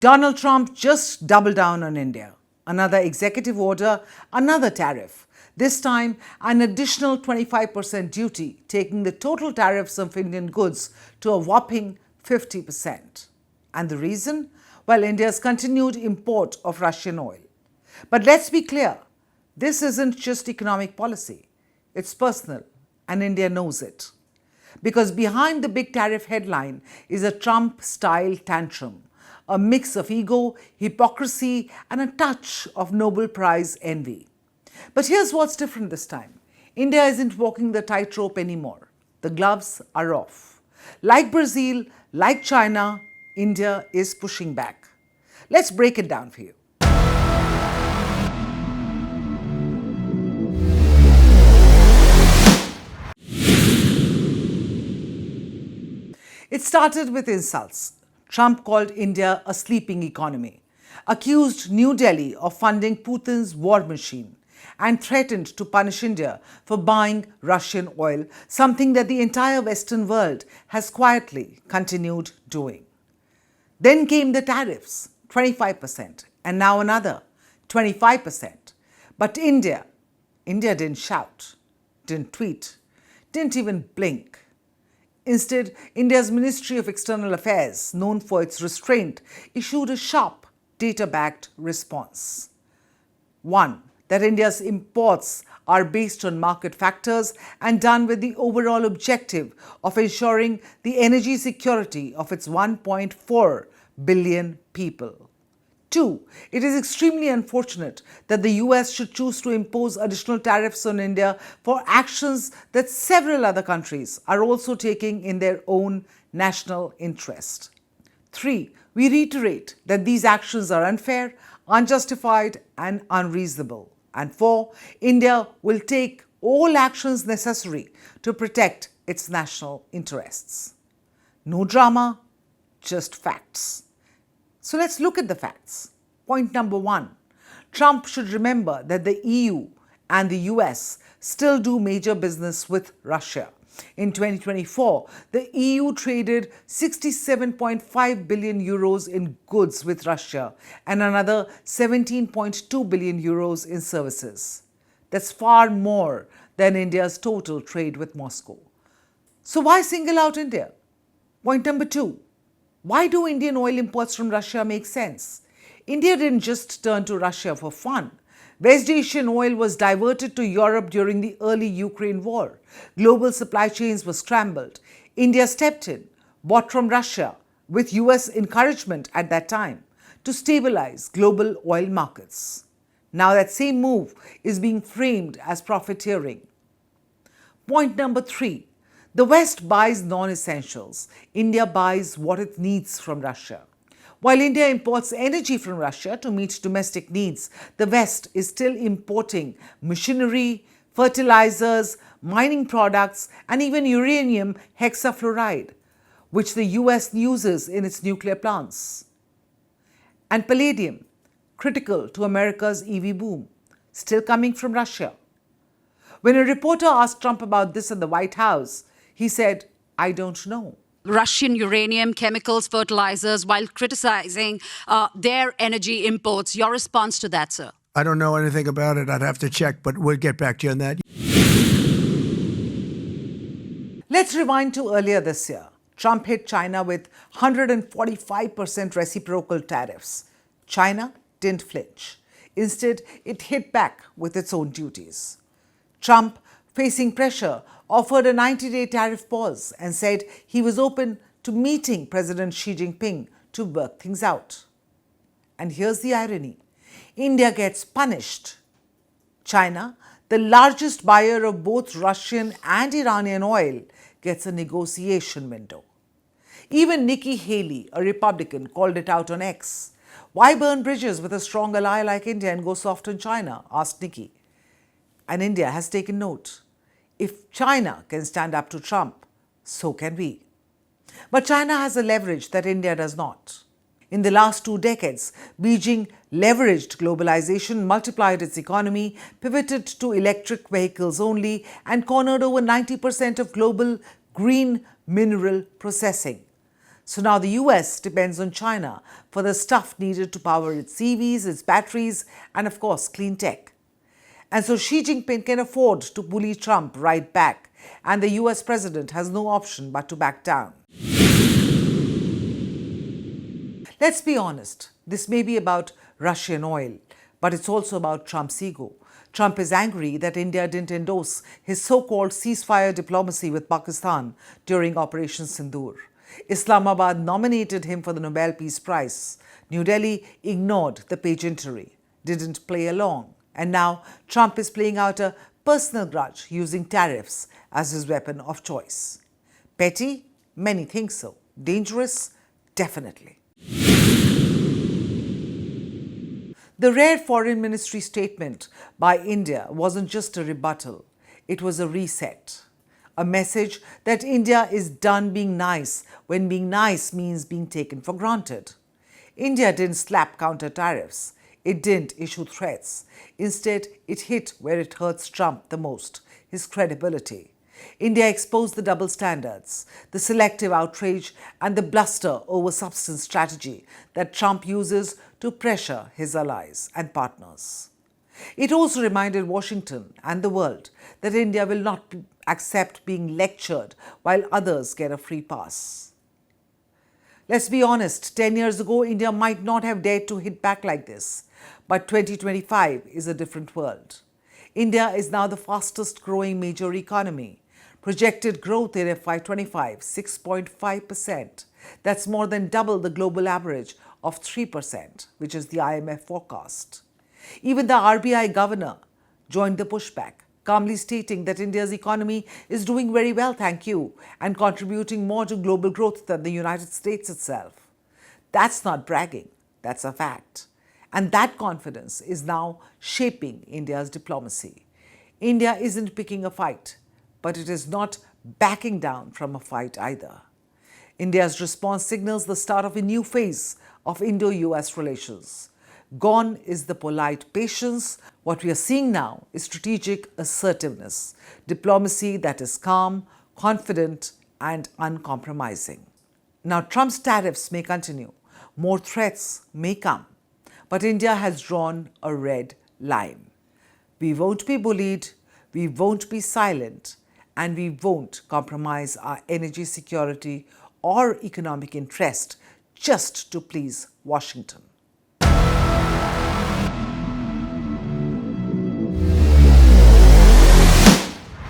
Donald Trump just doubled down on India. Another executive order, another tariff. This time, an additional 25% duty, taking the total tariffs of Indian goods to a whopping 50%. And the reason? Well, India's continued import of Russian oil. But let's be clear, this isn't just economic policy. It's personal, and India knows it. Because behind the big tariff headline is a Trump-style tantrum, a mix of ego, hypocrisy, and a touch of Nobel Prize envy. But here's what's different this time. India isn't walking the tightrope anymore. The gloves are off. Like Brazil, like China, India is pushing back. Let's break it down for you. It started with insults. Trump called India a sleeping economy, accused New Delhi of funding Putin's war machine, and threatened to punish India for buying Russian oil, something that the entire Western world has quietly continued doing. Then came the tariffs, 25%, and now another 25%. But India didn't shout, didn't tweet, didn't even blink. Instead, India's Ministry of External Affairs, known for its restraint, issued a sharp, data-backed response. One, that India's imports are based on market factors and done with the overall objective of ensuring the energy security of its 1.4 billion people. Two, it is extremely unfortunate that the US should choose to impose additional tariffs on India for actions that several other countries are also taking in their own national interest. Three, we reiterate that these actions are unfair, unjustified, and unreasonable. And four, India will take all actions necessary to protect its national interests. No drama, just facts. So let's look at the facts. Point number one, Trump should remember that the EU and the US still do major business with Russia. In 2024, the EU traded 67.5 billion euros in goods with Russia and another 17.2 billion euros in services. That's far more than India's total trade with Moscow. So why single out India? Point number two, why do Indian oil imports from Russia make sense? India didn't just turn to Russia for fun. West Asian oil was diverted to Europe during the early Ukraine war. Global supply chains were scrambled. India stepped in, bought from Russia, with US encouragement at that time, to stabilize global oil markets. Now that same move is being framed as profiteering. Point number three, the West buys non-essentials. India buys what it needs from Russia. While India imports energy from Russia to meet domestic needs, the West is still importing machinery, fertilizers, mining products, and even uranium hexafluoride, which the US uses in its nuclear plants. And palladium, critical to America's EV boom, still coming from Russia. When a reporter asked Trump about this in the White House, he said, "I don't know." Russian uranium, chemicals, fertilizers, while criticizing their energy imports. Your response to that, sir? I don't know anything about it. I'd have to check, but we'll get back to you on that. Let's rewind to earlier this year. Trump hit China with 145% reciprocal tariffs. China didn't flinch. Instead, it hit back with its own duties. Trump, facing pressure, offered a 90-day tariff pause and said he was open to meeting President Xi Jinping to work things out. And here's the irony. India gets punished. China, the largest buyer of both Russian and Iranian oil, gets a negotiation window. Even Nikki Haley, a Republican, called it out on X. "Why burn bridges with a strong ally like India and go soft on China?" asked Nikki. And India has taken note. If China can stand up to Trump, so can we. But China has a leverage that India does not. In the last 2 decades, Beijing leveraged globalization, multiplied its economy, pivoted to electric vehicles only, and cornered over 90% of global green mineral processing. So now the US depends on China for the stuff needed to power its EVs, its batteries, and of course, clean tech. And so Xi Jinping can afford to bully Trump right back, and the US president has no option but to back down. Let's be honest, this may be about Russian oil, but it's also about Trump's ego. Trump is angry that India didn't endorse his so-called ceasefire diplomacy with Pakistan during Operation Sindoor. Islamabad nominated him for the Nobel Peace Prize. New Delhi ignored the pageantry, didn't play along. And now Trump is playing out a personal grudge using tariffs as his weapon of choice. Petty? Many think so. Dangerous? Definitely. The rare foreign ministry statement by India wasn't just a rebuttal, it was a reset. A message that India is done being nice when being nice means being taken for granted. India didn't slap counter tariffs. It didn't issue threats. Instead, it hit where it hurts Trump the most, his credibility. India exposed the double standards, the selective outrage, and the bluster over substance strategy that Trump uses to pressure his allies and partners. It also reminded Washington and the world that India will not accept being lectured while others get a free pass. Let's be honest, 10 years ago, India might not have dared to hit back like this. But 2025 is a different world. India is now the fastest growing major economy. Projected growth in FY25, 6.5%. That's more than double the global average of 3%, which is the IMF forecast. Even the RBI governor joined the pushback, calmly stating that India's economy is doing very well, thank you, and contributing more to global growth than the United States itself. That's not bragging, that's a fact. And that confidence is now shaping India's diplomacy. India isn't picking a fight, but it is not backing down from a fight either. India's response signals the start of a new phase of Indo-US relations. Gone is the polite patience. What we are seeing now is strategic assertiveness, diplomacy that is calm, confident, and uncompromising. Now, Trump's tariffs may continue. More threats may come. But India has drawn a red line. We won't be bullied, we won't be silent, and we won't compromise our energy security or economic interest just to please Washington.